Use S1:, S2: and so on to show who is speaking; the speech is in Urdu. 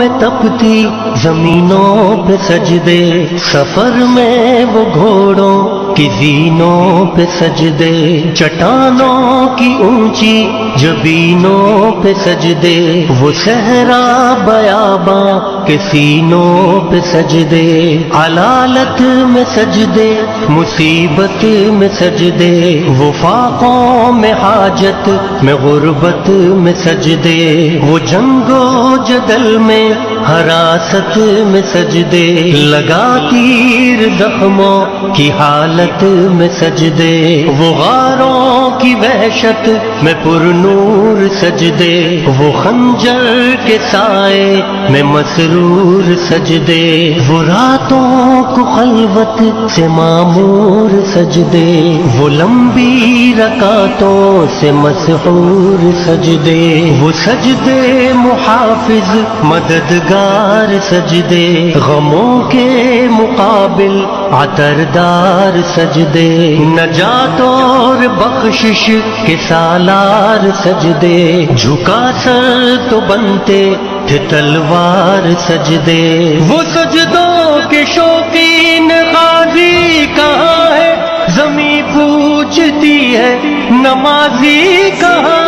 S1: میں تپتی زمینوں پہ سجدے، سفر میں وہ گھوڑوں کی زینوں پہ سجدے، چٹانوں کی اونچی جبینوں پہ سجدے، وہ صحرا بیاباں کے سینوں پہ سجدے، علالت میں سجدے، مصیبت میں سجدے، وہ فاقوں میں حاجت میں غربت میں سجدے، وہ جنگ و جدل میں حراست میں سجدے، لگا تیر زخموں کی حالت میں سجدے، وہ غاروں کی وحشت میں پر نور سجدے، وہ خنجر کے سائے میں مسرور سجدے، وہ راتوں کو خلوت سے معمور سجدے، وہ لمبی رکعتوں سے مسحور سجدے، وہ سجدے محافظ مددگار سجدے، غموں کے مقابل عطردار سجدے، نجات اور بخشش کے سالار سجدے، جھکا سر تو بنتے تھے تلوار سجدے، وہ سجدوں کے شوقین غازی کہاں ہے، زمیں پوچھتی ہے نمازی کہاں